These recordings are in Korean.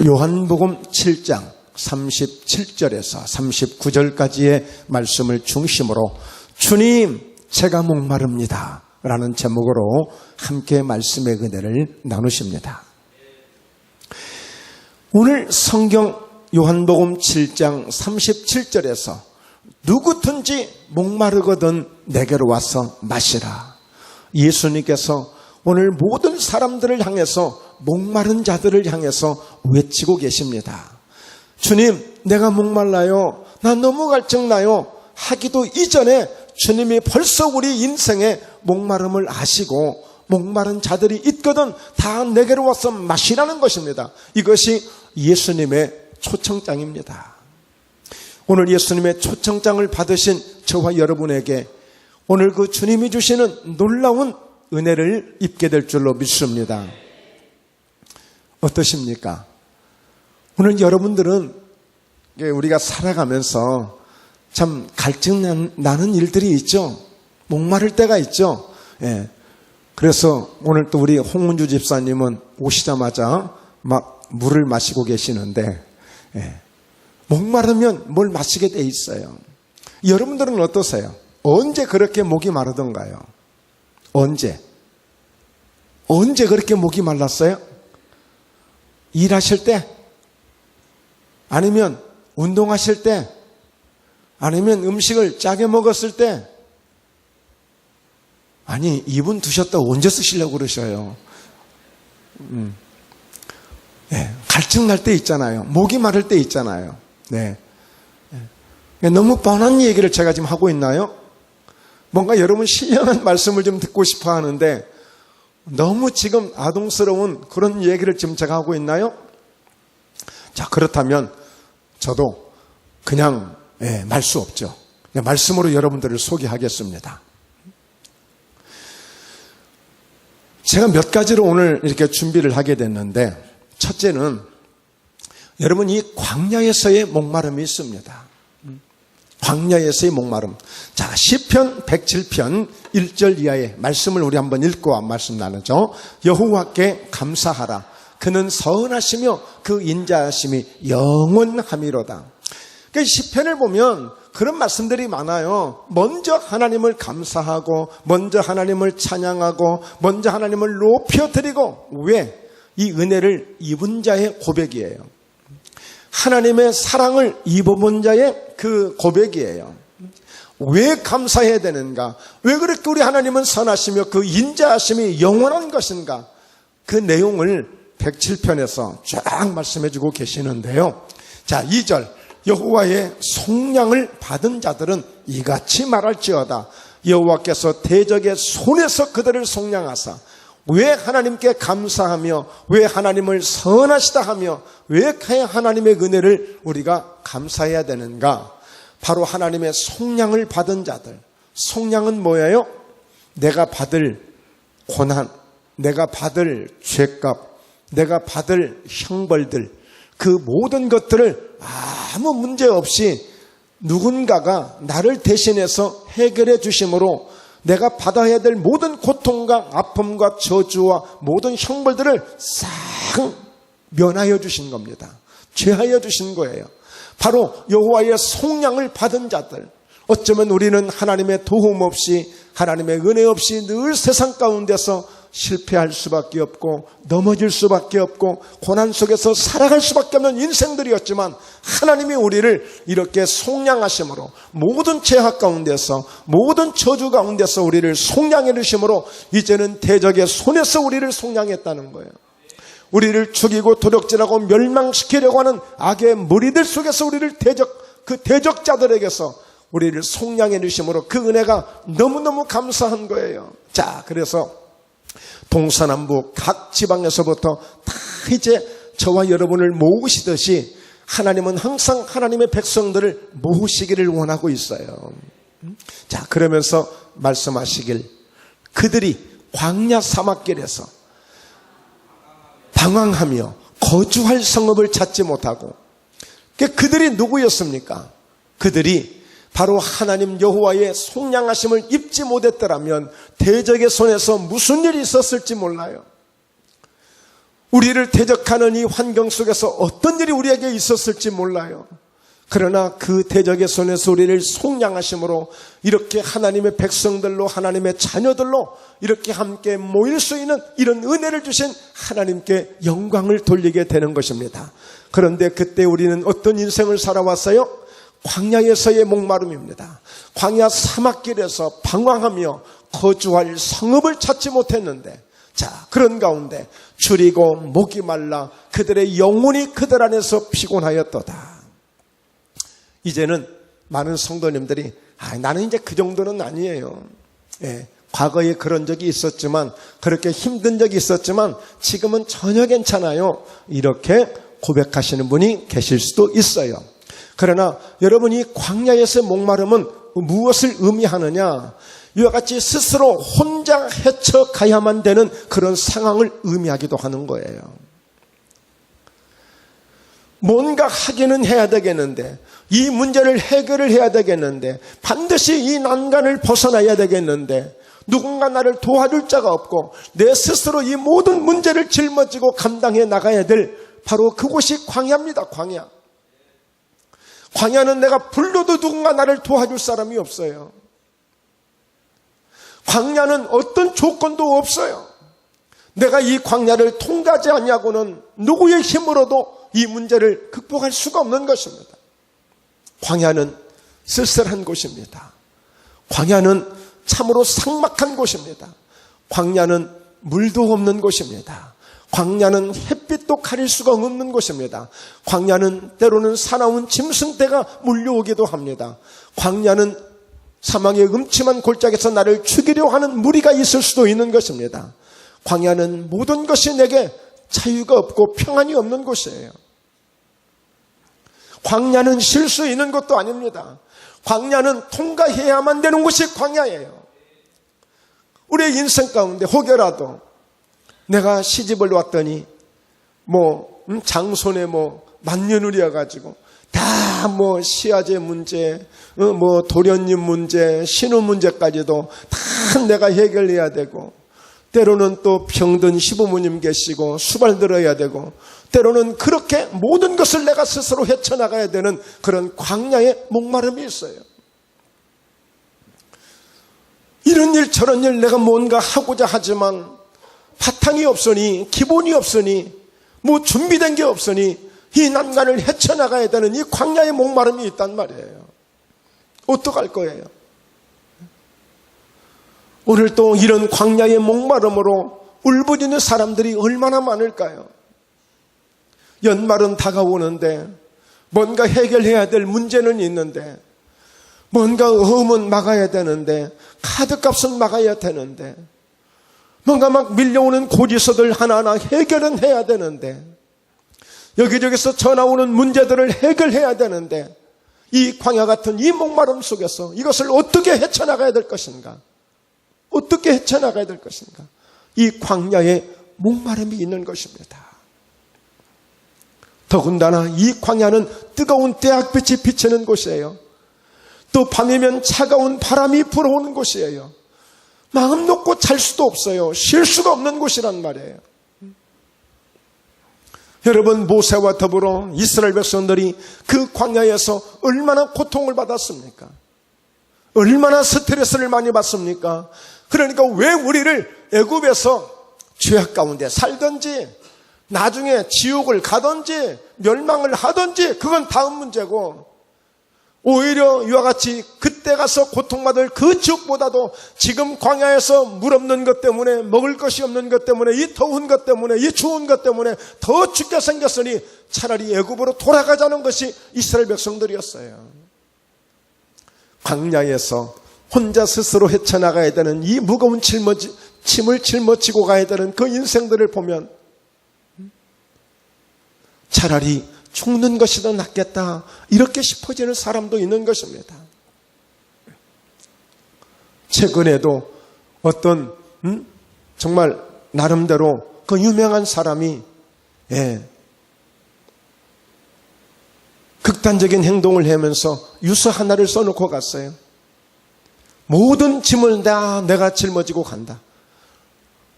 요한복음 7장 37절에서 39절까지의 말씀을 중심으로 주님 제가 목마릅니다 라는 제목으로 함께 말씀의 은혜를 나누십니다. 오늘 성경 요한복음 7장 37절에서 누구든지 목마르거든 내게로 와서 마시라. 예수님께서 오늘 모든 사람들을 향해서 목마른 자들을 향해서 외치고 계십니다. 주님 내가 목말라요. 나 너무 갈증나요. 하기도 이전에 주님이 벌써 우리 인생의 목마름을 아시고 목마른 자들이 있거든 다 내게로 와서 마시라는 것입니다. 이것이 예수님의 초청장입니다. 오늘 예수님의 초청장을 받으신 저와 여러분에게 오늘 그 주님이 주시는 놀라운 은혜를 입게 될 줄로 믿습니다. 어떠십니까? 오늘 여러분들은 우리가 살아가면서 참 갈증 나는 일들이 있죠. 목마를 때가 있죠. 예. 그래서 오늘 또 우리 홍문주 집사님은 오시자마자 막 물을 마시고 계시는데, 예. 목마르면 뭘 마시게 돼 있어요. 여러분들은 어떠세요? 언제 그렇게 목이 마르던가요? 언제 그렇게 목이 말랐어요? 일하실 때? 아니면 운동하실 때? 아니면 음식을 짜게 먹었을 때? 아니, 이분 두셨다 언제 쓰시려고 그러셔요? 네, 갈증 날 때 있잖아요. 목이 마를 때 있잖아요. 네. 너무 뻔한 얘기를 제가 지금 하고 있나요? 뭔가 여러분 신령한 말씀을 좀 듣고 싶어 하는데 너무 지금 아동스러운 그런 얘기를 지금 제가 하고 있나요? 자, 그렇다면 저도 그냥 말 수 없죠. 그냥 말씀으로 여러분들을 소개하겠습니다. 제가 몇 가지로 오늘 이렇게 준비를 하게 됐는데 첫째는 여러분 이 광야에서의 목마름이 있습니다. 광야에서의 목마름. 자, 시편 107편 1절 이하의 말씀을 우리 한번 읽고 말씀 나누죠. 여호와께 감사하라. 그는 선하시며 그 인자하심이 영원함이로다. 그 시편을 보면 그런 말씀들이 많아요. 먼저 하나님을 감사하고 먼저 하나님을 찬양하고 먼저 하나님을 높여드리고 왜? 이 은혜를 입은 자의 고백이에요. 하나님의 사랑을 입어본 자의 그 고백이에요. 왜 감사해야 되는가? 왜 그렇게 우리 하나님은 선하시며 그 인자하심이 영원한 것인가? 그 내용을 107편에서 쫙 말씀해주고 계시는데요. 자, 2절 여호와의 속량을 받은 자들은 이같이 말할지어다. 여호와께서 대적의 손에서 그들을 속량하사. 왜 하나님께 감사하며 왜 하나님을 선하시다 하며 왜 하나님의 은혜를 우리가 감사해야 되는가? 바로 하나님의 속량을 받은 자들. 속량은 뭐예요? 내가 받을 고난, 내가 받을 죄값, 내가 받을 형벌들, 그 모든 것들을 아무 문제 없이 누군가가 나를 대신해서 해결해 주심으로 내가 받아야 될 모든 고통과 아픔과 저주와 모든 형벌들을 싹 면하여 주신 겁니다. 죄하여 주신 거예요. 바로 여호와의 속량을 받은 자들. 어쩌면 우리는 하나님의 도움 없이 하나님의 은혜 없이 늘 세상 가운데서 실패할 수밖에 없고 넘어질 수밖에 없고 고난 속에서 살아갈 수밖에 없는 인생들이었지만 하나님이 우리를 이렇게 속량하심으로 모든 죄악 가운데서 모든 저주 가운데서 우리를 속량해 주심으로 이제는 대적의 손에서 우리를 속량했다는 거예요. 우리를 죽이고 도둑질하고 멸망시키려고 하는 악의 무리들 속에서 우리를 그 대적자들에게서 우리를 속량해 주심으로 그 은혜가 너무너무 감사한 거예요. 자, 그래서 동서남북 각 지방에서부터 다 이제 저와 여러분을 모으시듯이 하나님은 항상 하나님의 백성들을 모으시기를 원하고 있어요. 자, 그러면서 말씀하시길 그들이 광야 사막길에서 방황하며 거주할 성읍을 찾지 못하고 그들이 누구였습니까? 그들이 바로 하나님 여호와의 속량하심을 입지 못했더라면 대적의 손에서 무슨 일이 있었을지 몰라요. 우리를 대적하는 이 환경 속에서 어떤 일이 우리에게 있었을지 몰라요. 그러나 그 대적의 손에서 우리를 속량하심으로 이렇게 하나님의 백성들로, 하나님의 자녀들로 이렇게 함께 모일 수 있는 이런 은혜를 주신 하나님께 영광을 돌리게 되는 것입니다. 그런데 그때 우리는 어떤 인생을 살아왔어요? 광야에서의 목마름입니다. 광야 사막길에서 방황하며 거주할 성읍을 찾지 못했는데, 자, 그런 가운데 줄이고 목이 말라 그들의 영혼이 그들 안에서 피곤하였도다. 이제는 많은 성도님들이 나는 이제 그 정도는 아니에요. 예, 과거에 그런 적이 있었지만, 그렇게 힘든 적이 있었지만 지금은 전혀 괜찮아요, 이렇게 고백하시는 분이 계실 수도 있어요. 그러나 여러분이 광야에서의 목마름은 무엇을 의미하느냐? 이와 같이 스스로 혼자 헤쳐가야만 되는 그런 상황을 의미하기도 하는 거예요. 뭔가 하기는 해야 되겠는데, 이 문제를 해결을 해야 되겠는데, 반드시 이 난간을 벗어나야 되겠는데, 누군가 나를 도와줄 자가 없고 내 스스로 이 모든 문제를 짊어지고 감당해 나가야 될 바로 그곳이 광야입니다. 광야. 광야는 내가 불러도 누군가 나를 도와줄 사람이 없어요. 광야는 어떤 조건도 없어요. 내가 이 광야를 통과하지 않냐고는 누구의 힘으로도 이 문제를 극복할 수가 없는 것입니다. 광야는 쓸쓸한 곳입니다. 광야는 참으로 삭막한 곳입니다. 광야는 물도 없는 곳입니다. 광야는 햇빛도 가릴 수가 없는 곳입니다. 광야는 때로는 사나운 짐승떼가 몰려오기도 합니다. 광야는 사망의 음침한 골짜기에서 나를 죽이려 하는 무리가 있을 수도 있는 것입니다. 광야는 모든 것이 내게 자유가 없고 평안이 없는 곳이에요. 광야는 쉴 수 있는 것도 아닙니다. 광야는 통과해야만 되는 곳이 광야예요. 우리의 인생 가운데 혹여라도 내가 시집을 왔더니 장손에 만년울이어가지고 다 시아제 문제, 도련님 문제, 신우 문제까지도 다 내가 해결해야 되고, 때로는 또 병든 시부모님 계시고 수발 들어야 되고, 때로는 그렇게 모든 것을 내가 스스로 헤쳐나가야 되는 그런 광야의 목마름이 있어요. 이런 일 저런 일 내가 뭔가 하고자 하지만 바탕이 없으니, 기본이 없으니, 준비된 게 없으니 이 난간을 헤쳐나가야 되는 이 광야의 목마름이 있단 말이에요. 어떡할 거예요? 오늘 또 이런 광야의 목마름으로 울부짖는 사람들이 얼마나 많을까요? 연말은 다가오는데 뭔가 해결해야 될 문제는 있는데, 뭔가 어음은 막아야 되는데, 카드값은 막아야 되는데, 뭔가 밀려오는 고지서들 하나하나 해결은 해야 되는데, 여기저기서 전화 오는 문제들을 해결해야 되는데, 이 광야 같은 이 목마름 속에서 이것을 어떻게 헤쳐나가야 될 것인가? 어떻게 헤쳐나가야 될 것인가? 이 광야에 목마름이 있는 것입니다. 더군다나 이 광야는 뜨거운 태양빛이 비치는 곳이에요. 또 밤이면 차가운 바람이 불어오는 곳이에요. 마음 놓고 잘 수도 없어요. 쉴 수가 없는 곳이란 말이에요. 여러분, 모세와 더불어 이스라엘 백성들이 그 광야에서 얼마나 고통을 받았습니까? 얼마나 스트레스를 많이 받습니까? 그러니까 왜 우리를 애굽에서 죄악 가운데 살든지 나중에 지옥을 가든지 멸망을 하든지 그건 다음 문제고, 오히려 이와 같이 그때 가서 고통받을 그 지옥보다도 지금 광야에서 물 없는 것 때문에, 먹을 것이 없는 것 때문에, 이 더운 것 때문에, 이 추운 것 때문에 더 죽게 생겼으니 차라리 애굽으로 돌아가자는 것이 이스라엘 백성들이었어요. 광야에서 혼자 스스로 헤쳐나가야 되는 이 무거운 짐을 짊어지고 가야 되는 그 인생들을 보면 차라리 죽는 것이 더 낫겠다, 이렇게 싶어지는 사람도 있는 것입니다. 최근에도 어떤 정말 나름대로 그 유명한 사람이 극단적인 행동을 하면서 유서 하나를 써놓고 갔어요. 모든 짐을 다 내가 짊어지고 간다.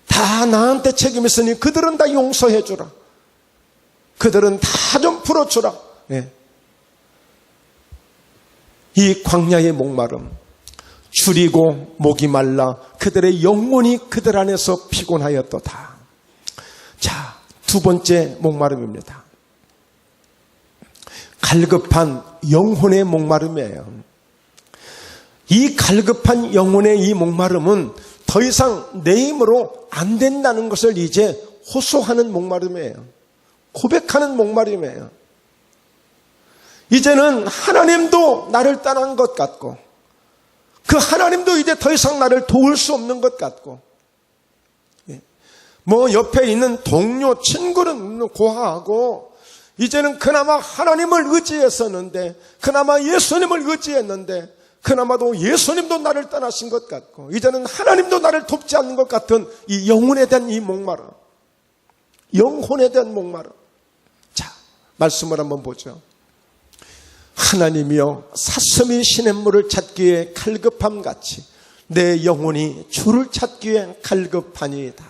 다 나한테 책임 있으니 그들은 다 용서해 주라. 그들은 다 좀 풀어주라. 예. 이 광야의 목마름, 줄이고 목이 말라 그들의 영혼이 그들 안에서 피곤하였도다. 자, 두 번째 목마름입니다. 갈급한 영혼의 목마름이에요. 이 갈급한 영혼의 이 목마름은 더 이상 내 힘으로 안 된다는 것을 이제 호소하는 목마름이에요. 고백하는 목마름이에요. 이제는 하나님도 나를 떠난 것 같고 그 하나님도 이제 더 이상 나를 도울 수 없는 것 같고 뭐 옆에 있는 동료 친구는 고하고 이제는 그나마 하나님을 의지했었는데 그나마 예수님을 의지했는데 그나마도 예수님도 나를 떠나신 것 같고 이제는 하나님도 나를 돕지 않는 것 같은 이 영혼에 대한 이 목마름, 영혼에 대한 목마름. 자, 말씀을 한번 보죠. 하나님이여 사슴이 시냇물을 찾기에 갈급함같이 내 영혼이 주를 찾기에 갈급하니이다.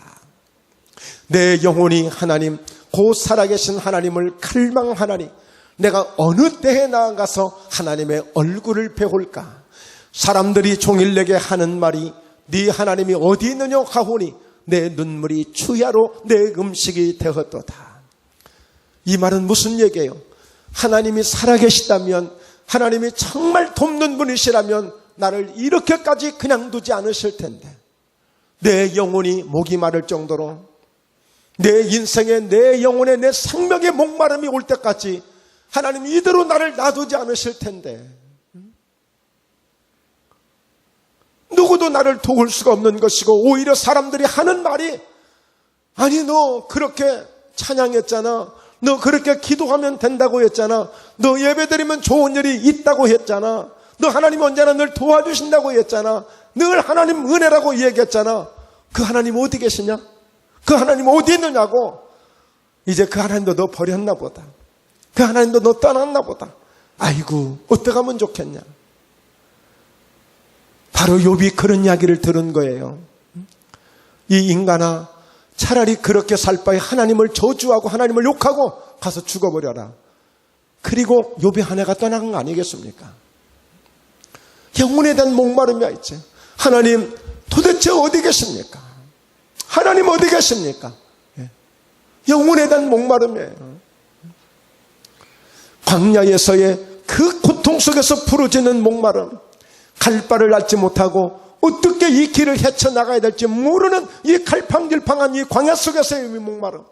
내 영혼이 하나님 곧 살아계신 하나님을 갈망하나니 내가 어느 때에 나아가서 하나님의 얼굴을 배울까. 사람들이 종일 내게 하는 말이 네 하나님이 어디 있느냐 하오니 내 눈물이 주야로 내 음식이 되었도다. 이 말은 무슨 얘기예요? 하나님이 살아계시다면, 하나님이 정말 돕는 분이시라면 나를 이렇게까지 그냥 두지 않으실 텐데 내 영혼이 목이 마를 정도로 내 인생에 내 영혼에 내 생명의 목마름이 올 때까지 하나님 이대로 나를 놔두지 않으실 텐데 누구도 나를 도울 수가 없는 것이고 오히려 사람들이 하는 말이 아니 너 그렇게 찬양했잖아. 너 그렇게 기도하면 된다고 했잖아. 너 예배드리면 좋은 일이 있다고 했잖아. 너 하나님 언제나 늘 도와주신다고 했잖아. 늘 하나님 은혜라고 얘기했잖아. 그 하나님 어디 계시냐? 그 하나님 어디 있느냐고. 이제 그 하나님도 너 버렸나 보다. 그 하나님도 너 떠났나 보다. 아이고 어떻게 하면 좋겠냐. 바로 욥이 그런 이야기를 들은 거예요. 이 인간아 차라리 그렇게 살 바에 하나님을 저주하고 하나님을 욕하고 가서 죽어버려라. 그리고 욥이 한 해가 떠나간 거 아니겠습니까? 영혼에 대한 목마름이 있지. 하나님 도대체 어디 계십니까? 하나님 어디 계십니까? 영혼에 대한 목마름이에요. 광야에서의 그 고통 속에서 부르짖는 목마름, 갈 바를 알지 못하고 어떻게 이 길을 헤쳐나가야 될지 모르는 이 갈팡질팡한 이 광야 속에서의 목마름.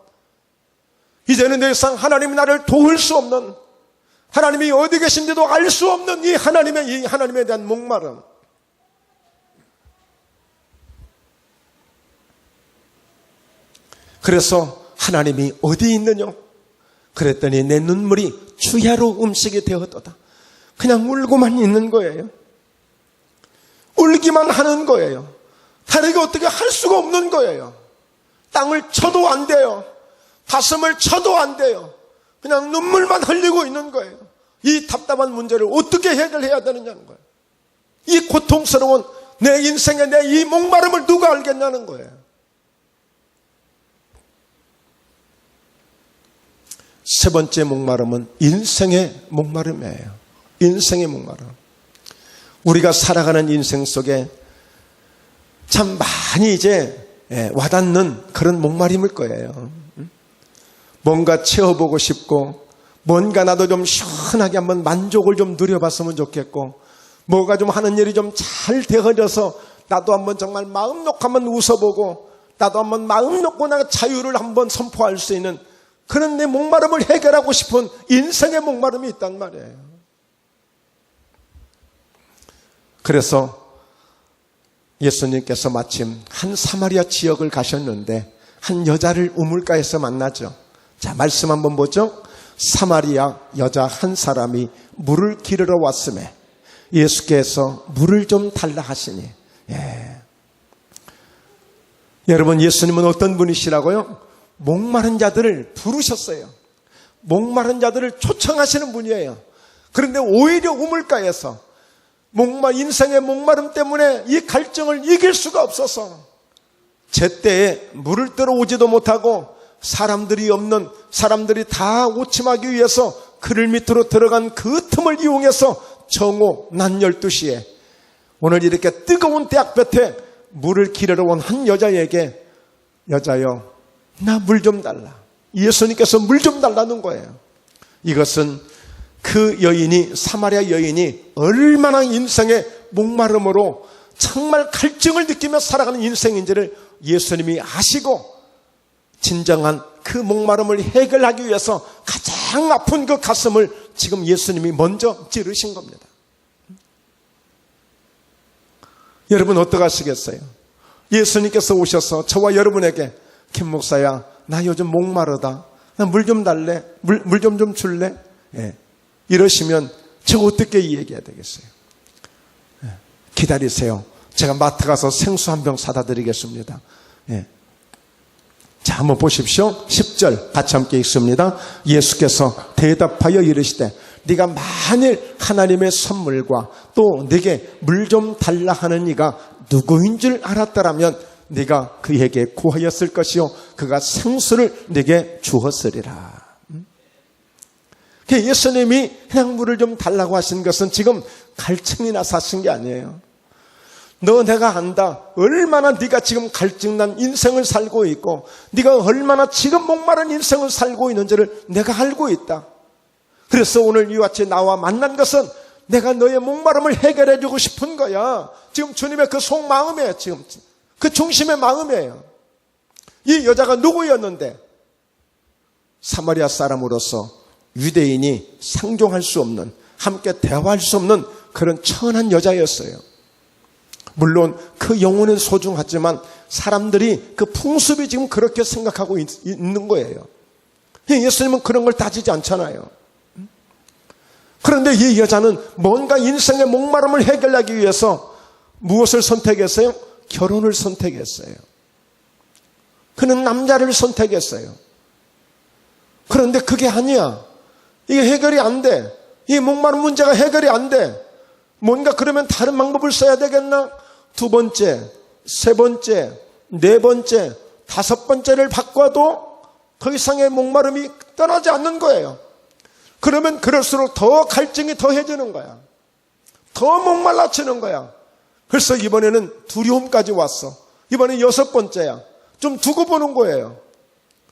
이제는 더 이상 하나님이 나를 도울 수 없는, 하나님이 어디 계신지도 알 수 없는 이 하나님에 대한 목마름. 그래서 하나님이 어디 있느냐? 그랬더니 내 눈물이 주야로 음식이 되었도다. 그냥 울고만 있는 거예요. 울기만 하는 거예요. 다르게 어떻게 할 수가 없는 거예요. 땅을 쳐도 안 돼요. 가슴을 쳐도 안 돼요. 그냥 눈물만 흘리고 있는 거예요. 이 답답한 문제를 어떻게 해결해야 되느냐는 거예요. 이 고통스러운 내 인생의 내 이 목마름을 누가 알겠냐는 거예요. 세 번째 목마름은 인생의 목마름이에요. 인생의 목마름. 우리가 살아가는 인생 속에 참 많이 이제 와닿는 그런 목마름일 거예요. 뭔가 채워보고 싶고 뭔가 나도 좀 시원하게 한번 만족을 좀 누려봤으면 좋겠고 뭐가 좀 하는 일이 좀 잘 되어져서 나도 한번 정말 마음 놓고 한번 웃어보고 나도 한번 마음 놓고 내가 자유를 한번 선포할 수 있는 그런 내 목마름을 해결하고 싶은 인생의 목마름이 있단 말이에요. 그래서 예수님께서 마침 한 사마리아 지역을 가셨는데 한 여자를 우물가에서 만나죠. 자, 말씀 한번 보죠. 사마리아 여자 한 사람이 물을 기르러 왔음에 예수께서 물을 좀 달라 하시니. 여러분, 예수님은 어떤 분이시라고요? 목마른 자들을 부르셨어요. 목마른 자들을 초청하시는 분이에요. 그런데 오히려 우물가에서 인생의 목마름 때문에 이 갈증을 이길 수가 없어서 제때에 물을 들어오지도 못하고 사람들이 없는, 사람들이 다 오침하기 위해서 그늘 밑으로 들어간 그 틈을 이용해서 정오 낮 12시에 오늘 이렇게 뜨거운 대학볕에 물을 기르러 온 한 여자에게, 여자여 나 물 좀 달라. 예수님께서 물 좀 달라는 거예요. 이것은 그 여인이, 사마리아 여인이 얼마나 인생의 목마름으로 정말 갈증을 느끼며 살아가는 인생인지를 예수님이 아시고 진정한 그 목마름을 해결하기 위해서 가장 아픈 그 가슴을 지금 예수님이 먼저 찌르신 겁니다. 여러분 어떡하시겠어요? 예수님께서 오셔서 저와 여러분에게 김 목사야 나 요즘 목마르다. 나 물 좀 달래? 물 좀 줄래? 예. 이러시면 저 어떻게 얘기해야 되겠어요? 예. 기다리세요. 제가 마트 가서 생수 한 병 사다 드리겠습니다. 예. 자, 한번 보십시오. 10절 같이 함께 읽습니다. 예수께서 대답하여 이르시되 네가 만일 하나님의 선물과 또 네게 물 좀 달라 하는 이가 누구인 줄 알았더라면 네가 그에게 구하였을 것이요 그가 생수를 네게 주었으리라. 예수님이 그냥 물을 좀 달라고 하신 것은 지금 갈증이 나서 하신 게 아니에요. 너 내가 안다. 얼마나 네가 지금 갈증난 인생을 살고 있고 네가 얼마나 지금 목마른 인생을 살고 있는지를 내가 알고 있다. 그래서 오늘 이와 같이 나와 만난 것은 내가 너의 목마름을 해결해 주고 싶은 거야. 지금 주님의 그 속마음이에요. 지금 그 중심의 마음이에요. 이 여자가 누구였는데? 사마리아 사람으로서 유대인이 상종할 수 없는, 함께 대화할 수 없는 그런 천한 여자였어요. 물론 그 영혼은 소중하지만 사람들이 그 풍습이 지금 그렇게 생각하고 있는 거예요. 예수님은 그런 걸 따지지 않잖아요. 그런데 이 여자는 뭔가 인생의 목마름을 해결하기 위해서 무엇을 선택했어요? 결혼을 선택했어요. 그는 남자를 선택했어요. 그런데 그게 아니야. 이게 해결이 안 돼. 이 목마름 문제가 해결이 안 돼. 뭔가 그러면 다른 방법을 써야 되겠나? 두 번째, 세 번째, 네 번째, 다섯 번째를 바꿔도 더 이상의 목마름이 떠나지 않는 거예요. 그러면 그럴수록 더 갈증이 더해지는 거야. 더 목말라치는 거야. 그래서 이번에는 두려움까지 왔어. 이번엔 여섯 번째야. 좀 두고 보는 거예요.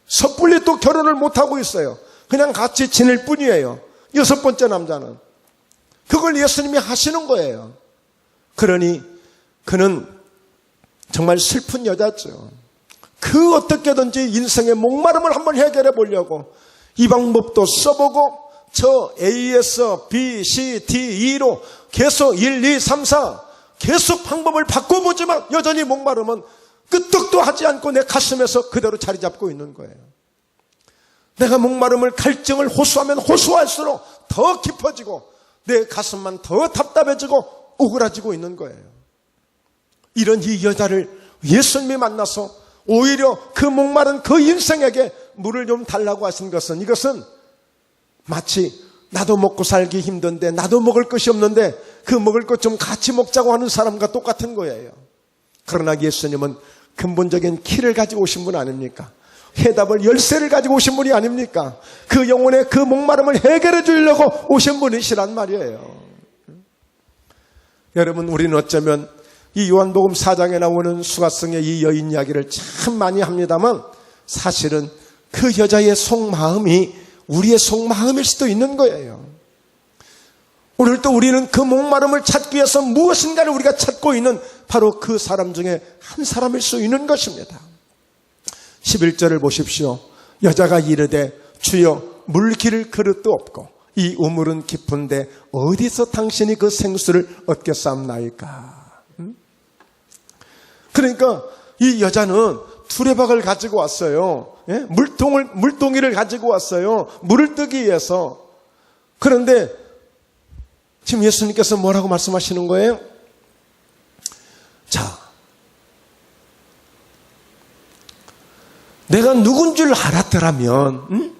섣불리 또 결혼을 못하고 있어요. 그냥 같이 지낼 뿐이에요. 여섯 번째 남자는. 그걸 예수님이 하시는 거예요. 그러니 그는 정말 슬픈 여자죠. 그 어떻게든지 인생의 목마름을 한번 해결해 보려고 이 방법도 써보고 저 A에서 B, C, D, E로 계속 1, 2, 3, 4 계속 방법을 바꿔보지만 여전히 목마름은 끄떡도 하지 않고 내 가슴에서 그대로 자리 잡고 있는 거예요. 내가 목마름을, 갈증을 호소하면 호소할수록 더 깊어지고 내 가슴만 더 답답해지고 오그라지고 있는 거예요. 이런 이 여자를 예수님이 만나서 오히려 그 목마른 그 인생에게 물을 좀 달라고 하신 것은, 이것은 마치 나도 먹고 살기 힘든데 나도 먹을 것이 없는데 그 먹을 것 좀 같이 먹자고 하는 사람과 똑같은 거예요. 그러나 예수님은 근본적인 키를 가지고 오신 분 아닙니까? 해답을, 열쇠를 가지고 오신 분이 아닙니까? 그 영혼의 그 목마름을 해결해 주려고 오신 분이시란 말이에요. 여러분, 우리는 어쩌면 이 요한복음 4장에 나오는 수가성의 이 여인 이야기를 참 많이 합니다만 사실은 그 여자의 속마음이 우리의 속마음일 수도 있는 거예요. 오늘도 우리는 그 목마름을 찾기 위해서 무엇인가를 우리가 찾고 있는 바로 그 사람 중에 한 사람일 수 있는 것입니다. 11절을 보십시오. 여자가 이르되 주여 물 기를 그릇도 없고 이 우물은 깊은데 어디서 당신이 그 생수를 얻겠사옵나이까. 그러니까 이 여자는 두레박을 가지고 왔어요. 예? 물동이를 가지고 왔어요. 물을 뜨기 위해서. 그런데 지금 예수님께서 뭐라고 말씀하시는 거예요? 자, 내가 누군 줄 알았더라면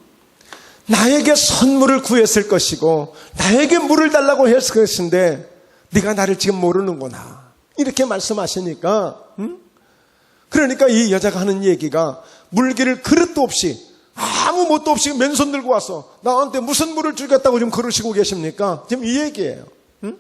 나에게 선물을 구했을 것이고 나에게 물을 달라고 했을 것인데 네가 나를 지금 모르는구나. 이렇게 말씀하시니까 그러니까 이 여자가 하는 얘기가 물기를 그릇도 없이 아무 뭣도 없이 맨손 들고 와서 나한테 무슨 물을 주겠다고 지금 그러시고 계십니까? 지금 이 얘기예요. 응?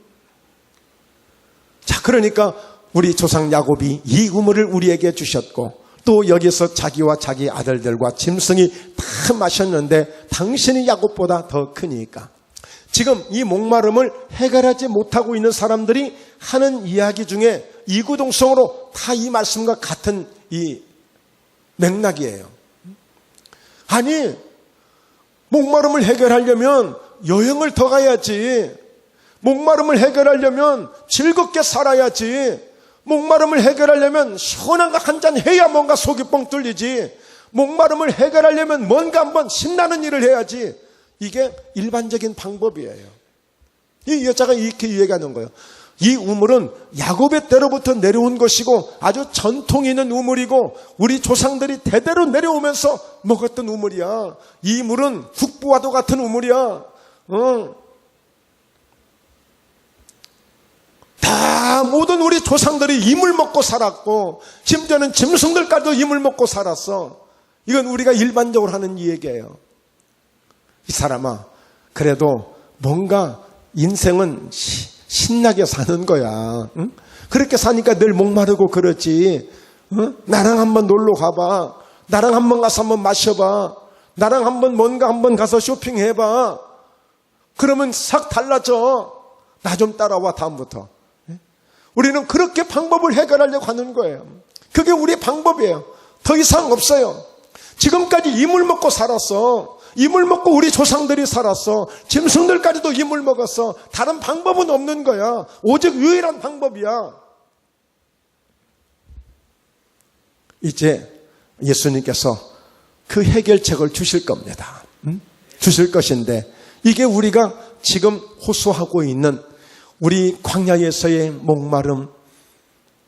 자, 그러니까 우리 조상 야곱이 이 우물을 우리에게 주셨고 또 여기서 자기와 자기 아들들과 짐승이 다 마셨는데 당신이 야곱보다 더 크니까 지금 이 목마름을 해결하지 못하고 있는 사람들이 하는 이야기 중에 이구동성으로 다 이 말씀과 같은 이 맥락이에요. 아니, 목마름을 해결하려면 여행을 더 가야지. 목마름을 해결하려면 즐겁게 살아야지. 목마름을 해결하려면 시원한 거 한 잔 해야 뭔가 속이 뻥 뚫리지. 목마름을 해결하려면 뭔가 한번 신나는 일을 해야지. 이게 일반적인 방법이에요. 이 여자가 이렇게 이야기하는 거예요. 이 우물은 야곱의 때로부터 내려온 것이고 아주 전통이 있는 우물이고 우리 조상들이 대대로 내려오면서 먹었던 우물이야. 이 물은 국부와도 같은 우물이야. 다 모든 우리 조상들이 이 물 먹고 살았고 심지어는 짐승들까지도 이 물 먹고 살았어. 이건 우리가 일반적으로 하는 얘기예요. 이 사람아, 그래도 뭔가 인생은 신나게 사는 거야. 응? 그렇게 사니까 늘 목마르고 그러지. 응? 나랑 한번 놀러 가봐. 나랑 한번 가서 한번 마셔봐. 나랑 한번 뭔가 한번 가서 쇼핑해봐. 그러면 싹 달라져. 나 좀 따라와 다음부터. 우리는 그렇게 방법을 해결하려고 하는 거예요. 그게 우리의 방법이에요. 더 이상 없어요. 지금까지 이물 먹고 살았어. 이물 먹고 우리 조상들이 살았어. 짐승들까지도 이물 먹었어. 다른 방법은 없는 거야. 오직 유일한 방법이야. 이제 예수님께서 그 해결책을 주실 겁니다. 주실 것인데 이게 우리가 지금 호소하고 있는 우리 광야에서의 목마름,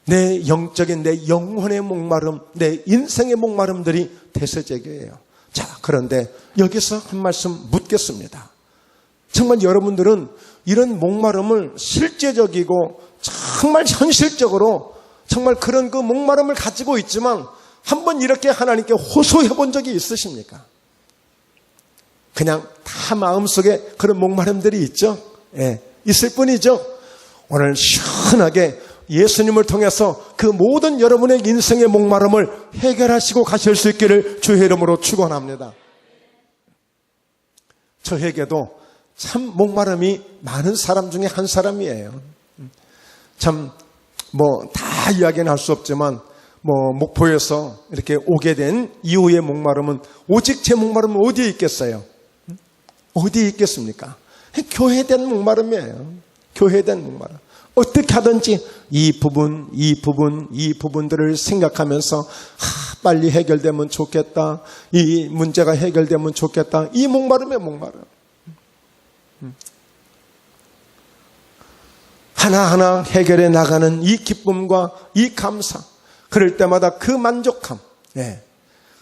내 영적인 내 영혼의 목마름, 내 인생의 목마름들이 대세제기예요. 자, 그런데 여기서 한 말씀 묻겠습니다. 정말 여러분들은 이런 목마름을 실제적이고 정말 현실적으로 정말 그런 그 목마름을 가지고 있지만 한번 이렇게 하나님께 호소해 본 적이 있으십니까? 그냥 다 마음속에 그런 목마름들이 있죠? 예, 있을 뿐이죠. 오늘 시원하게 예수님을 통해서 그 모든 여러분의 인생의 목마름을 해결하시고 가실 수 있기를 주의 이름으로 축원합니다. 저에게도 참 목마름이 많은 사람 중에 한 사람이에요. 참 뭐 다 이야기는 할 수 없지만 뭐 목포에서 이렇게 오게 된 이후의 목마름은 오직 제 목마름은 어디에 있겠어요? 어디에 있겠습니까? 교회에 대한 목마름이에요. 교회에 대한 목마름. 어떻게 하든지 이 부분들을 생각하면서 빨리 해결되면 좋겠다. 이 문제가 해결되면 좋겠다. 이 목마름에 목마름. 하나하나 해결해 나가는 이 기쁨과 이 감사. 그럴 때마다 그 만족함. 예.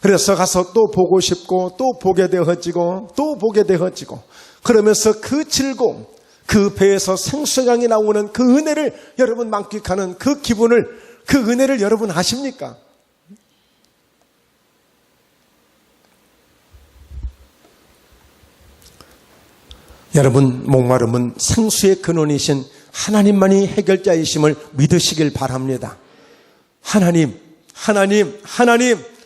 그래서 가서 또 보고 싶고 또 보게 되어지고 또 보게 되어지고 그러면서 그 즐거움, 그 배에서 생수강이 나오는 그 은혜를 여러분 만끽하는 그 기분을, 그 은혜를 여러분 아십니까? 여러분 목마름은 생수의 근원이신 하나님만이 해결자이심을 믿으시길 바랍니다. 하나님,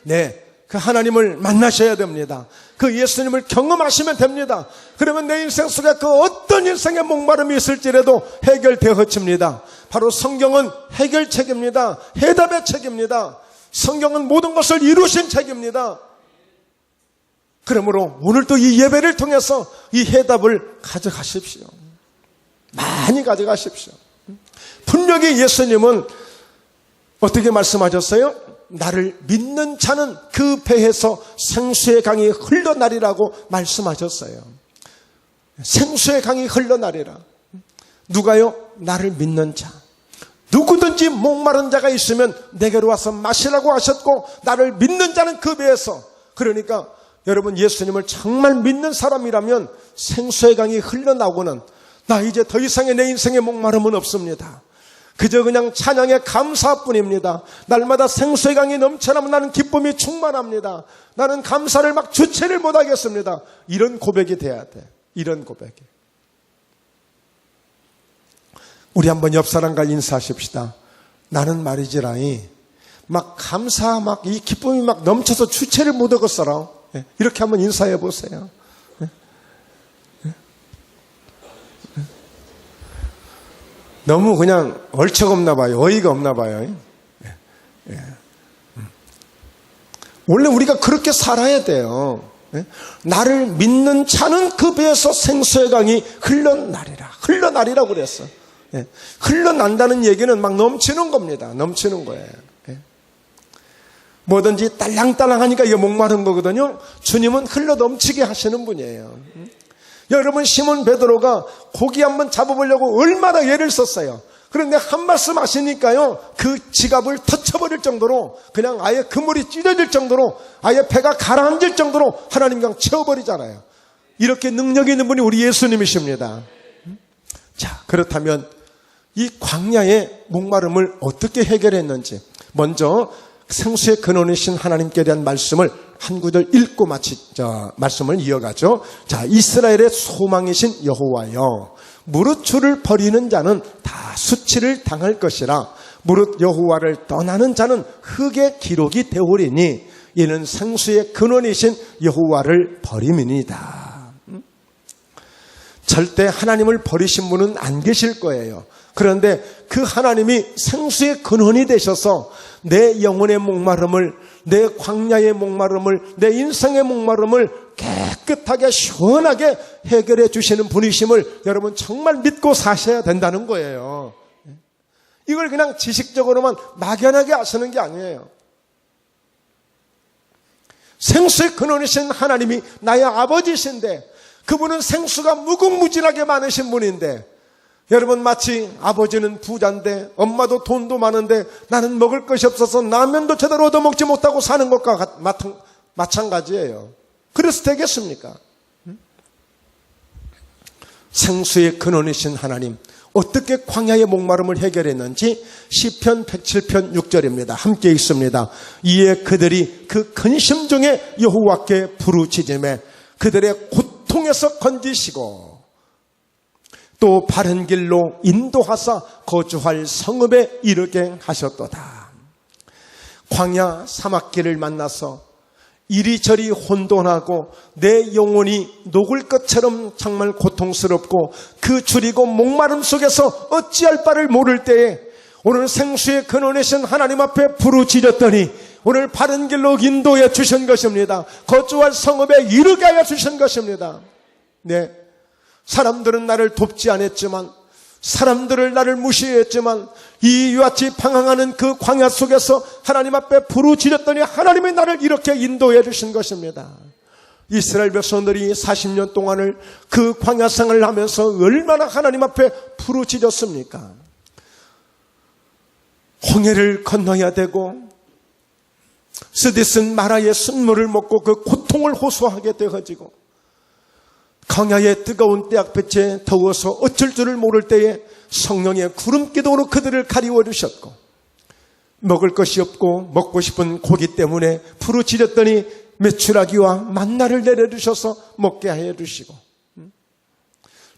네, 그 하나님을 만나셔야 됩니다. 그 예수님을 경험하시면 됩니다. 그러면 내 인생 속에 그 어떤 인생의 목마름이 있을지라도 해결되어집니다. 바로 성경은 해결책입니다. 해답의 책입니다. 성경은 모든 것을 이루신 책입니다. 그러므로 오늘도 이 예배를 통해서 이 해답을 가져가십시오. 많이 가져가십시오. 분명히 예수님은 어떻게 말씀하셨어요? 나를 믿는 자는 그 배에서 생수의 강이 흘러나리라고 말씀하셨어요. 생수의 강이 흘러나리라. 누가요? 나를 믿는 자. 누구든지 목마른 자가 있으면 내게로 와서 마시라고 하셨고 나를 믿는 자는 그 배에서. 그러니까 여러분 예수님을 정말 믿는 사람이라면 생수의 강이 흘러나오고는 나 이제 더 이상의 내 인생의 목마름은 없습니다. 그저 그냥 찬양의 감사뿐입니다. 날마다 생수의 강이 넘쳐나면 나는 기쁨이 충만합니다. 나는 감사를 막 주체를 못하겠습니다. 이런 고백이 돼야 돼. 이런 고백이. 우리 한번 옆 사람과 인사하십시다. 나는 말이지라이 막 감사 막 이 기쁨이 막 넘쳐서 주체를 못하겠어라. 이렇게 한번 인사해 보세요. 너무 그냥 얼척 없나 봐요. 어이가 없나 봐요. 원래 우리가 그렇게 살아야 돼요. 나를 믿는 자는 그 배에서 생수의 강이 흘러나리라. 흘러나리라고 그랬어. 흘러난다는 얘기는 막 넘치는 겁니다. 넘치는 거예요. 뭐든지 딸랑딸랑 하니까 이게 목마른 거거든요. 주님은 흘러 넘치게 하시는 분이에요. 여러분, 시몬 베드로가 고기 한번 잡아보려고 얼마나 애를 썼어요. 그런데 한 말씀 하시니까요, 그 지갑을 터쳐버릴 정도로, 그냥 아예 그물이 찢어질 정도로, 아예 배가 가라앉을 정도로 하나님 그냥 채워버리잖아요. 이렇게 능력 있는 분이 우리 예수님이십니다. 자, 그렇다면 이 광야의 목마름을 어떻게 해결했는지, 먼저 생수의 근원이신 하나님께 대한 말씀을 한 구절 읽고 말씀을 이어가죠. 자, 이스라엘의 소망이신 여호와여, 무릇 주를 버리는 자는 다 수치를 당할 것이라. 무릇 여호와를 떠나는 자는 흙의 기록이 되오리니 이는 생수의 근원이신 여호와를 버림이니이다. 절대 하나님을 버리신 분은 안 계실 거예요. 그런데 그 하나님이 생수의 근원이 되셔서 내 영혼의 목마름을, 내 광야의 목마름을, 내 인생의 목마름을 깨끗하게 시원하게 해결해 주시는 분이심을 여러분 정말 믿고 사셔야 된다는 거예요. 이걸 그냥 지식적으로만 막연하게 아시는 게 아니에요. 생수의 근원이신 하나님이 나의 아버지신데, 그분은 생수가 무궁무진하게 많으신 분인데, 여러분, 마치 아버지는 부자인데 엄마도 돈도 많은데 나는 먹을 것이 없어서 라면도 제대로 얻어먹지 못하고 사는 것과 마찬가지예요. 그래서 되겠습니까? 생수의 근원이신 하나님, 어떻게 광야의 목마름을 해결했는지 시편 107편 6절입니다. 함께 읽습니다. 이에 그들이 그 근심 중에 여호와께 부르짖음에 그들의 고통에서 건지시고 또 바른 길로 인도하사 거주할 성읍에 이르게 하셨도다. 광야 사막길을 만나서 이리저리 혼돈하고 내 영혼이 녹을 것처럼 정말 고통스럽고 그 줄이고 목마름 속에서 어찌할 바를 모를 때에 오늘 생수의 근원이신 하나님 앞에 부르짖었더니 오늘 바른 길로 인도해 주신 것입니다. 거주할 성읍에 이르게 하여 주신 것입니다. 네, 사람들은 나를 돕지 않았지만, 사람들을 나를 무시했지만, 이와 같이 방황하는 그 광야 속에서 하나님 앞에 부르짖었더니 하나님이 나를 이렇게 인도해 주신 것입니다. 이스라엘 백성들이 40년 동안을 그 광야 생활을 하면서 얼마나 하나님 앞에 부르짖었습니까? 홍해를 건너야 되고 스디슨 마라의 순물을 먹고 그 고통을 호소하게 되어지고, 광야의 뜨거운 때약볕에 더워서 어쩔 줄을 모를 때에 성령의 구름기둥으로 그들을 가리워 주셨고, 먹을 것이 없고 먹고 싶은 고기 때문에 부르짖었더니 메추라기와 만나를 내려주셔서 먹게 하여 주시고,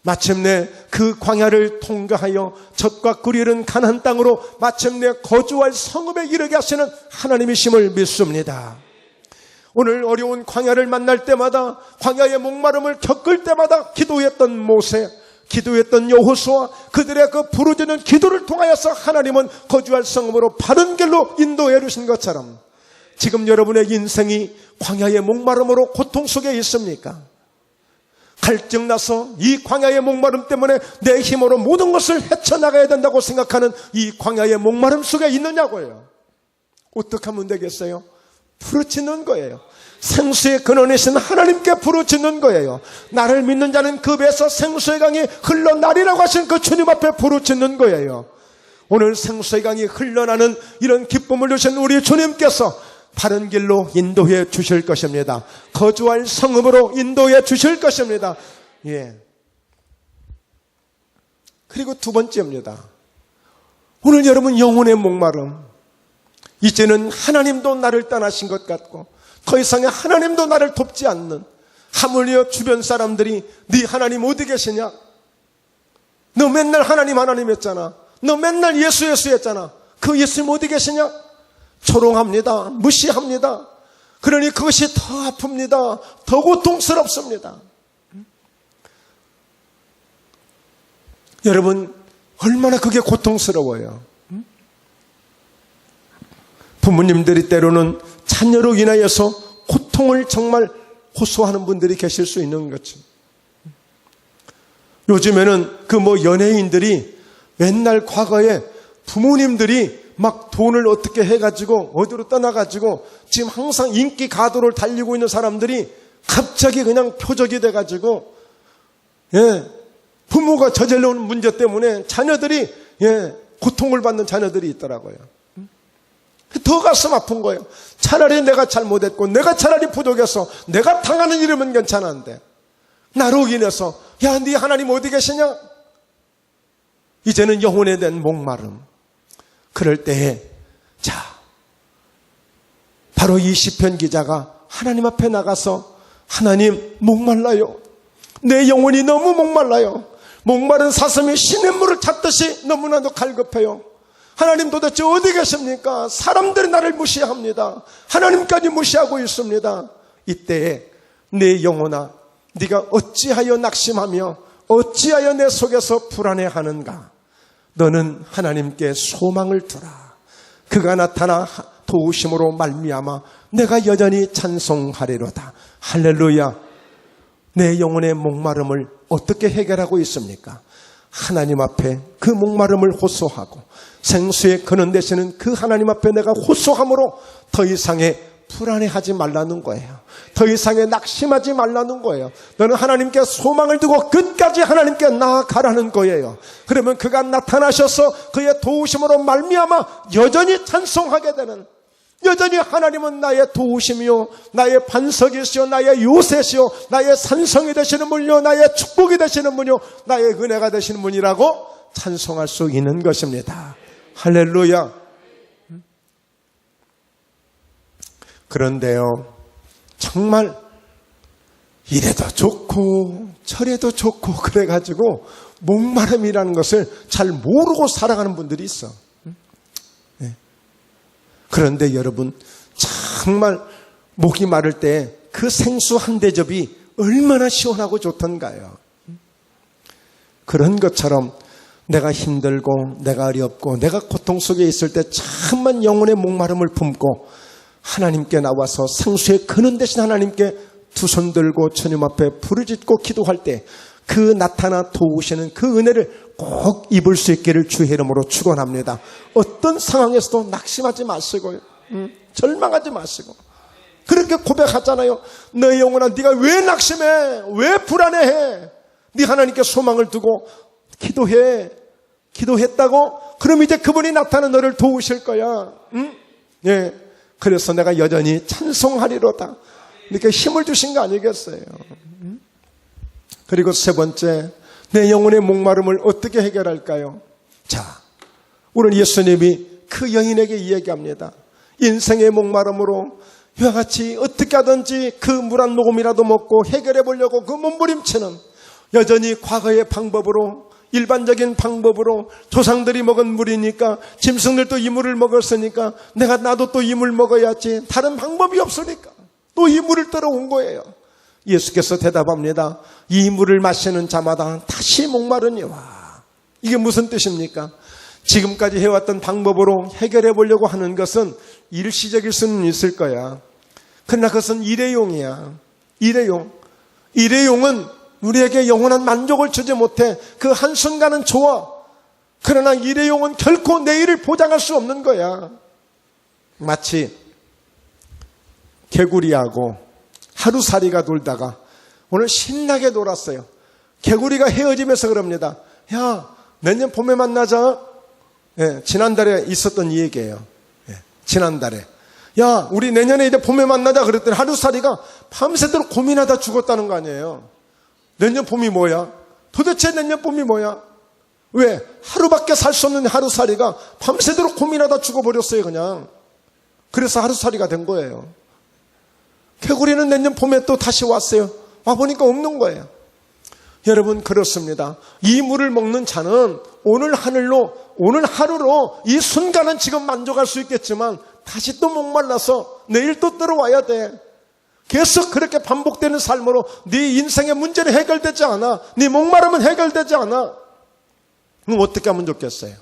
마침내 그 광야를 통과하여 젖과 꿀이 흐르는 가나안 땅으로 마침내 거주할 성읍에 이르게 하시는 하나님이심을 믿습니다. 오늘 어려운 광야를 만날 때마다, 광야의 목마름을 겪을 때마다 기도했던 모세, 기도했던 여호수아, 그들의 그 부르짖는 기도를 통하여서 하나님은 거주할 성읍으로 바른 길로 인도해 주신 것처럼 지금 여러분의 인생이 광야의 목마름으로 고통 속에 있습니까? 갈증나서 이 광야의 목마름 때문에 내 힘으로 모든 것을 헤쳐나가야 된다고 생각하는 이 광야의 목마름 속에 있느냐고요. 어떻게 하면 되겠어요? 부르짖는 거예요. 생수의 근원이신 하나님께 부르짖는 거예요. 나를 믿는 자는 그 배에서 생수의 강이 흘러나리라고 하신 그 주님 앞에 부르짖는 거예요. 오늘 생수의 강이 흘러나는 이런 기쁨을 주신 우리 주님께서 바른 길로 인도해 주실 것입니다. 거주할 성읍으로 인도해 주실 것입니다. 예. 그리고 두 번째입니다. 오늘 여러분 영혼의 목마름, 이제는 하나님도 나를 떠나신 것 같고 더 이상의 하나님도 나를 돕지 않는, 하물며 주변 사람들이 네 하나님 어디 계시냐? 너 맨날 하나님 했잖아. 너 맨날 예수 했잖아. 그 예수님 어디 계시냐? 조롱합니다. 무시합니다. 그러니 그것이 더 아픕니다. 더 고통스럽습니다. 여러분, 얼마나 그게 고통스러워요. 부모님들이 때로는 자녀로 인하여서 고통을 정말 호소하는 분들이 계실 수 있는 거죠. 요즘에는 연예인들이 맨날 과거에 부모님들이 막 돈을 어떻게 해가지고 어디로 떠나가지고 지금 항상 인기 가도를 달리고 있는 사람들이 갑자기 그냥 표적이 돼가지고 부모가 저질러온 문제 때문에 자녀들이 고통을 받는 자녀들이 있더라고요. 더 가슴 아픈 거예요. 차라리 내가 잘못했고 내가 차라리 부족해서 내가 당하는 일이면 괜찮은데 나로 인해서 야, 네 하나님 어디 계시냐? 이제는 영혼에 대한 목마름. 그럴 때에 바로 이 시편 기자가 하나님 앞에 나가서 하나님 목말라요. 내 영혼이 너무 목말라요. 목마른 사슴이 시냇물을 찾듯이 너무나도 갈급해요. 하나님 도대체 어디 계십니까? 사람들이 나를 무시합니다. 하나님까지 무시하고 있습니다. 이때에 내 영혼아, 네가 어찌하여 낙심하며 어찌하여 내 속에서 불안해하는가? 너는 하나님께 소망을 두라. 그가 나타나 도우심으로 말미암아 내가 여전히 찬송하리로다. 할렐루야. 내 영혼의 목마름을 어떻게 해결하고 있습니까? 하나님 앞에 그 목마름을 호소하고 생수의 근원 되시는 그 하나님 앞에 내가 호소함으로 더 이상의 불안해하지 말라는 거예요. 더 이상의 낙심하지 말라는 거예요. 너는 하나님께 소망을 두고 끝까지 하나님께 나아가라는 거예요. 그러면 그가 나타나셔서 그의 도우심으로 말미암아 여전히 찬송하게 되는, 여전히 하나님은 나의 도우심이요 나의 반석이시요 나의 요새시요 나의 산성이 되시는 분이요 나의 축복이 되시는 분이요 나의 은혜가 되시는 분이라고 찬송할 수 있는 것입니다. 할렐루야. 그런데요, 정말 이래도 좋고 저래도 좋고 그래가지고 목마름이라는 것을 잘 모르고 살아가는 분들이 있어. 그런데 여러분, 정말 목이 마를 때 그 생수 한 대접이 얼마나 시원하고 좋던가요. 그런 것처럼 내가 힘들고 내가 어렵고 내가 고통 속에 있을 때 참만 영혼의 목마름을 품고 하나님께 나와서 생수의 근원 되신 하나님께 두 손 들고 주님 앞에 부르짖고 기도할 때 그 나타나 도우시는 그 은혜를 꼭 입을 수 있기를 주의 이름으로 축원합니다. 어떤 상황에서도 낙심하지 마시고요. 절망하지 마시고 그렇게 고백하잖아요. 너 영혼아, 네가 왜 낙심해? 왜 불안해해? 네 하나님께 소망을 두고 기도해. 기도했다고? 그럼 이제 그분이 나타나 너를 도우실 거야. 그래서 내가 여전히 찬송하리로다. 이렇게 힘을 주신 거 아니겠어요? 그리고 세 번째, 내 영혼의 목마름을 어떻게 해결할까요? 오늘 예수님이 그 여인에게 이야기합니다. 인생의 목마름으로 이와 같이 어떻게 하든지 그 물 한 모금이라도 먹고 해결해 보려고 그 몸부림치는, 여전히 과거의 방법으로, 일반적인 방법으로 조상들이 먹은 물이니까, 짐승들도 이 물을 먹었으니까 나도 또 이 물 먹어야지, 다른 방법이 없으니까 또 이 물을 따라온 거예요. 예수께서 대답합니다. 이 물을 마시는 자마다 다시 목마르니와. 이게 무슨 뜻입니까? 지금까지 해왔던 방법으로 해결해 보려고 하는 것은 일시적일 수는 있을 거야. 그러나 그것은 일회용이야. 일회용은 우리에게 영원한 만족을 주지 못해. 그 한순간은 좋아. 그러나 일회용은 결코 내일을 보장할 수 없는 거야. 마치 개구리하고 하루살이가 놀다가 오늘 신나게 놀았어요. 개구리가 헤어지면서 그럽니다. 야, 내년 봄에 만나자. 지난달에 있었던 이 얘기예요. 지난달에. 야, 우리 내년에 이제 봄에 만나자 그랬더니 하루살이가 밤새도록 고민하다 죽었다는 거 아니에요. 내년 봄이 뭐야? 도대체 내년 봄이 뭐야? 왜? 하루밖에 살 수 없는 하루살이가 밤새도록 고민하다 죽어버렸어요, 그냥. 그래서 하루살이가 된 거예요. 개구리는 내년 봄에 또 다시 왔어요. 와보니까 없는 거예요. 여러분, 그렇습니다. 이 물을 먹는 자는 오늘 하루로 이 순간은 지금 만족할 수 있겠지만 다시 또 목말라서 내일 또 들어와야 돼. 계속 그렇게 반복되는 삶으로 네 인생의 문제는 해결되지 않아. 네 목마름은 해결되지 않아. 그럼 어떻게 하면 좋겠어요?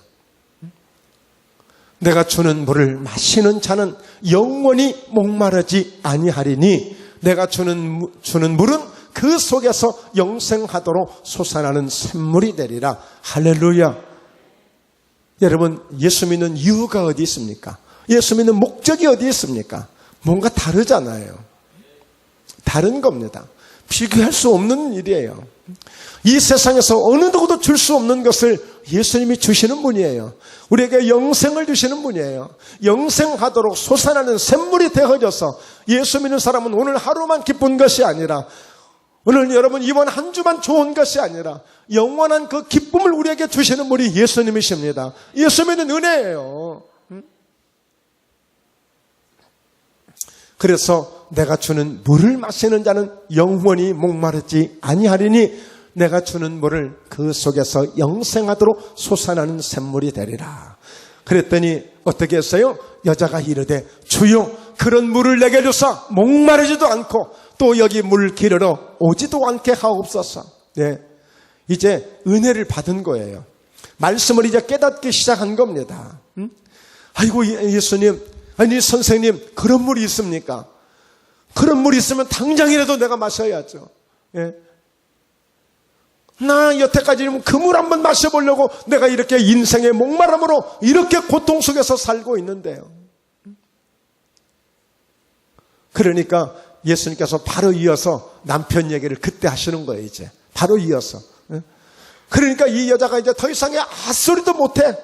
내가 주는 물을 마시는 자는 영원히 목마르지 아니하리니 내가 주는 물은 그 속에서 영생하도록 솟아나는 샘물이 되리라. 할렐루야. 여러분, 예수 믿는 이유가 어디 있습니까? 예수 믿는 목적이 어디 있습니까? 뭔가 다르잖아요. 다른 겁니다. 비교할 수 없는 일이에요. 이 세상에서 어느 누구도 줄 수 없는 것을 예수님이 주시는 분이에요. 우리에게 영생을 주시는 분이에요. 영생하도록 솟아나는 샘물이 되어져서 예수 믿는 사람은 오늘 하루만 기쁜 것이 아니라 오늘 여러분 이번 한 주만 좋은 것이 아니라 영원한 그 기쁨을 우리에게 주시는 분이 예수님이십니다. 예수 믿는 은혜예요. 그래서 내가 주는 물을 마시는 자는 영원히 목마르지 아니하리니 내가 주는 물을 그 속에서 영생하도록 솟아나는 샘물이 되리라. 그랬더니 어떻게 했어요? 여자가 이르되 주여 그런 물을 내게 주사 목마르지도 않고 또 여기 물 기르러 오지도 않게 하옵소서. 네, 이제 은혜를 받은 거예요. 말씀을 이제 깨닫기 시작한 겁니다. 아이고 예수님, 아니 선생님, 그런 물이 있습니까? 그런 물이 있으면 당장이라도 내가 마셔야죠. 예. 나 여태까지 그 물 한번 마셔보려고 내가 이렇게 인생의 목마름으로 이렇게 고통 속에서 살고 있는데요. 그러니까 예수님께서 바로 이어서 남편 얘기를 그때 하시는 거예요. 이제 바로 이어서. 그러니까 이 여자가 이제 더 이상의 앗소리도 못해.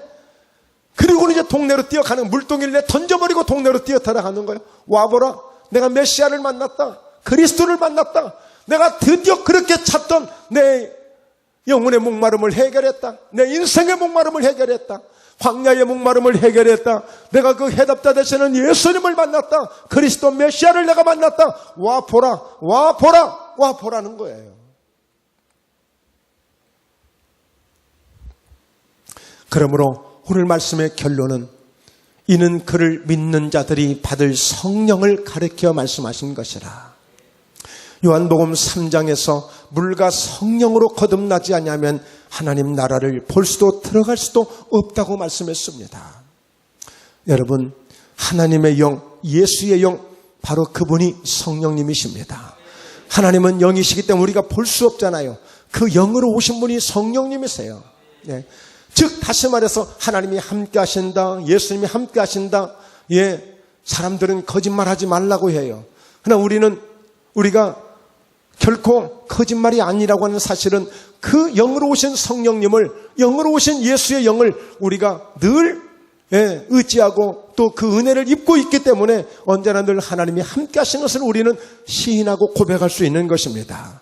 그리고는 이제 동네로 뛰어가는, 물동이를 내 던져버리고 동네로 뛰어 들어가는 거예요. 와보라, 내가 메시아를 만났다, 그리스도를 만났다, 내가 드디어 그렇게 찾던 내 영혼의 목마름을 해결했다, 내 인생의 목마름을 해결했다, 광야의 목마름을 해결했다, 내가 그 해답자 되시는 예수님을 만났다, 그리스도 메시아를 내가 만났다, 와보라, 와보라, 와보라는 거예요. 그러므로 오늘 말씀의 결론은 이는 그를 믿는 자들이 받을 성령을 가리켜 말씀하신 것이라. 요한복음 3장에서 물과 성령으로 거듭나지 않으면 하나님 나라를 볼 수도 들어갈 수도 없다고 말씀했습니다. 여러분, 하나님의 영, 예수의 영, 바로 그분이 성령님이십니다. 하나님은 영이시기 때문에 우리가 볼 수 없잖아요. 그 영으로 오신 분이 성령님이세요. 네. 즉 다시 말해서 하나님이 함께 하신다, 예수님이 함께 하신다. 예, 사람들은 거짓말하지 말라고 해요. 그러나 우리가 결코 거짓말이 아니라고 하는 사실은 그 영으로 오신 성령님을, 영으로 오신 예수의 영을 우리가 늘 의지하고 또 그 은혜를 입고 있기 때문에 언제나 늘 하나님이 함께 하신 것을 우리는 시인하고 고백할 수 있는 것입니다.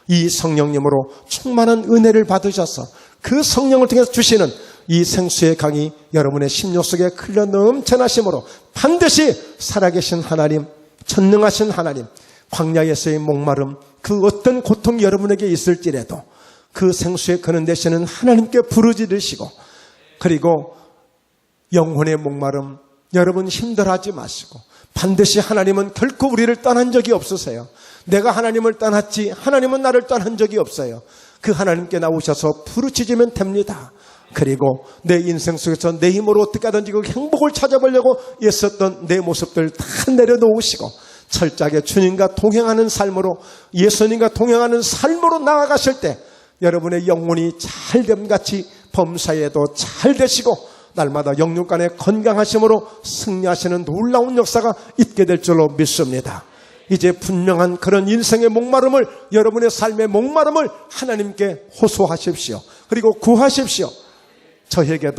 이 성령님으로 충만한 은혜를 받으셔서 그 성령을 통해서 주시는 이 생수의 강이 여러분의 심령 속에 흘러 넘쳐나심으로 반드시 살아계신 하나님, 전능하신 하나님, 광야에서의 목마름, 그 어떤 고통이 여러분에게 있을지라도 그 생수의 근원 되시는 하나님께 부르짖으시고, 그리고 영혼의 목마름, 여러분 힘들어하지 마시고 반드시 하나님은 결코 우리를 떠난 적이 없으세요. 내가 하나님을 떠났지 하나님은 나를 떠난 적이 없어요. 그 하나님께 나오셔서 부르짖으면 됩니다. 그리고 내 인생 속에서 내 힘으로 어떻게 하든지 그 행복을 찾아보려고 애썼던 내 모습들 다 내려놓으시고 철저하게 주님과 동행하는 삶으로, 예수님과 동행하는 삶으로 나아가실 때 여러분의 영혼이 잘됨같이 범사에도 잘 되시고 날마다 영육간의 건강하심으로 승리하시는 놀라운 역사가 있게 될 줄로 믿습니다. 이제 분명한 그런 인생의 목마름을, 여러분의 삶의 목마름을 하나님께 호소하십시오. 그리고 구하십시오. 저에게도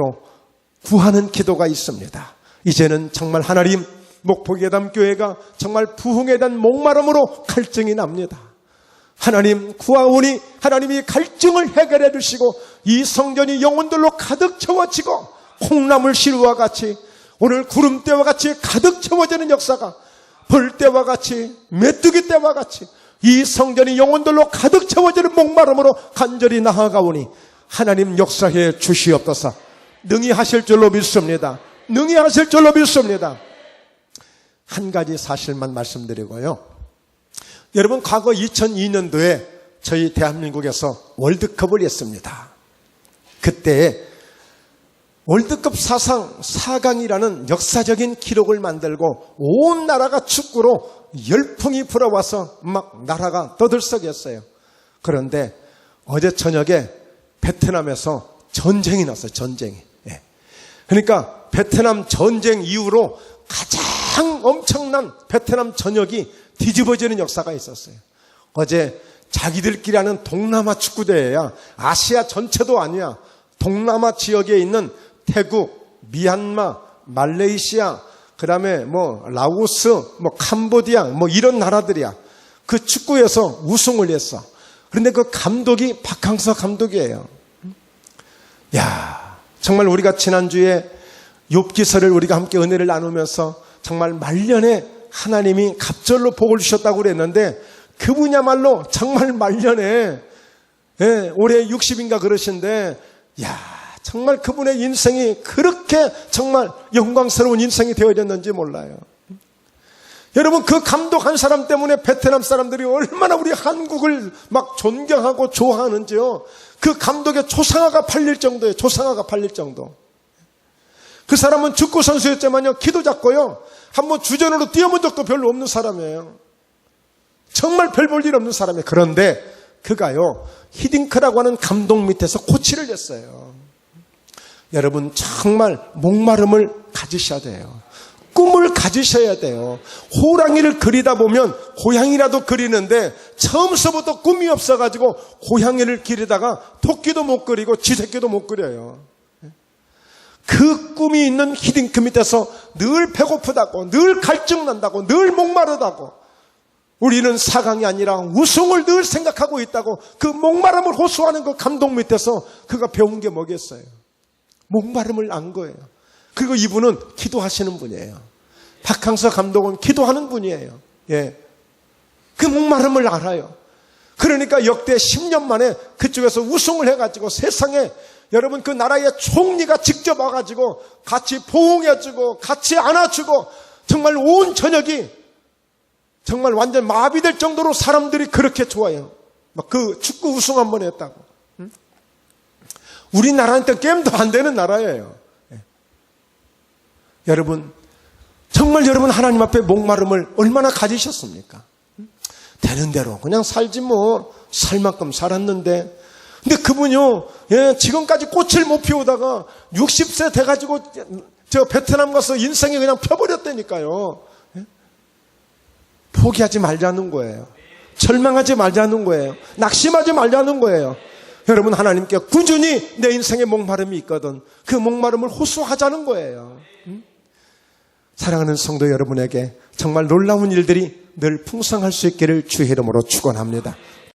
구하는 기도가 있습니다. 이제는 정말 하나님, 목포예담교회가 정말 부흥에 대한 목마름으로 갈증이 납니다. 하나님 구하오니 하나님이 갈증을 해결해 주시고 이 성전이 영혼들로 가득 채워지고 콩나물 시루와 같이 오늘 구름대와 같이 가득 채워지는 역사가 벌대와 같이 메뚜기 때와 같이 이 성전이 영혼들로 가득 채워지는 목마름으로 간절히 나아가오니 하나님 역사해 주시옵소서. 능히 하실 줄로 믿습니다. 능히 하실 줄로 믿습니다. 한 가지 사실만 말씀드리고요. 여러분 과거 2002년도에 저희 대한민국에서 월드컵을 했습니다. 그때 월드컵 사상 4강이라는 역사적인 기록을 만들고 온 나라가 축구로 열풍이 불어와서 막 나라가 떠들썩했어요. 그런데 어제 저녁에 베트남에서 전쟁이 났어요. 전쟁이. 예. 그러니까 베트남 전쟁 이후로 가장 엄청난 베트남 전역이 뒤집어지는 역사가 있었어요. 어제 자기들끼리 하는 동남아 축구대회야. 아시아 전체도 아니야. 동남아 지역에 있는 태국, 미얀마, 말레이시아, 그 다음에 라오스, 캄보디아, 이런 나라들이야. 그 축구에서 우승을 했어. 그런데 그 감독이 박항서 감독이에요. 야, 정말 우리가 지난주에 욥기서를 우리가 함께 은혜를 나누면서 정말 말년에 하나님이 갑절로 복을 주셨다고 그랬는데 그분야말로 정말 말년에 올해 60인가 그러신데 야, 정말 그분의 인생이 그렇게 정말 영광스러운 인생이 되어졌는지 몰라요. 여러분 그 감독 한 사람 때문에 베트남 사람들이 얼마나 우리 한국을 막 존경하고 좋아하는지요. 그 감독의 조상아가 팔릴 정도예요. 조상아가 팔릴 정도. 그 사람은 축구 선수였지만요. 키도 작고요. 한번 주전으로 뛰어본 적도 별로 없는 사람이에요. 정말 별 볼 일 없는 사람이에요. 그런데 그가요. 히딩크라고 하는 감독 밑에서 코치를 했어요. 여러분 정말 목마름을 가지셔야 돼요. 꿈을 가지셔야 돼요. 호랑이를 그리다 보면 고양이라도 그리는데 처음서부터 꿈이 없어가지고 고양이를 기르다가 토끼도 못 그리고 쥐새끼도 못 그려요. 그 꿈이 있는 히딩크 밑에서 늘 배고프다고 늘 갈증난다고 늘 목마르다고 우리는 4강이 아니라 우승을 늘 생각하고 있다고 그 목마름을 호소하는 그 감독 밑에서 그가 배운 게 뭐겠어요? 목마름을 안 거예요. 그리고 이분은 기도하시는 분이에요. 박항서 감독은 기도하는 분이에요. 예. 그 목마름을 알아요. 그러니까 역대 10년 만에 그쪽에서 우승을 해가지고 세상에 여러분 그 나라의 총리가 직접 와가지고 같이 포옹해주고 같이 안아주고 정말 온 저녁이 정말 완전 마비될 정도로 사람들이 그렇게 좋아해요. 막 그 축구 우승 한번 했다고. 응? 우리나라한테 게임도 안 되는 나라예요. 예. 여러분 정말 여러분 하나님 앞에 목마름을 얼마나 가지셨습니까? 되는 대로 그냥 살지 뭐 살 만큼 살았는데 근데 그분요 지금까지 꽃을 못 피우다가 60세 돼가지고 저 베트남 가서 인생이 그냥 펴버렸다니까요. 포기하지 말자는 거예요. 절망하지 말자는 거예요. 낙심하지 말자는 거예요. 여러분 하나님께 꾸준히 내 인생에 목마름이 있거든 그 목마름을 호소하자는 거예요. 사랑하는 성도 여러분에게 정말 놀라운 일들이 늘 풍성할 수 있기를 주의 이름으로 축원합니다.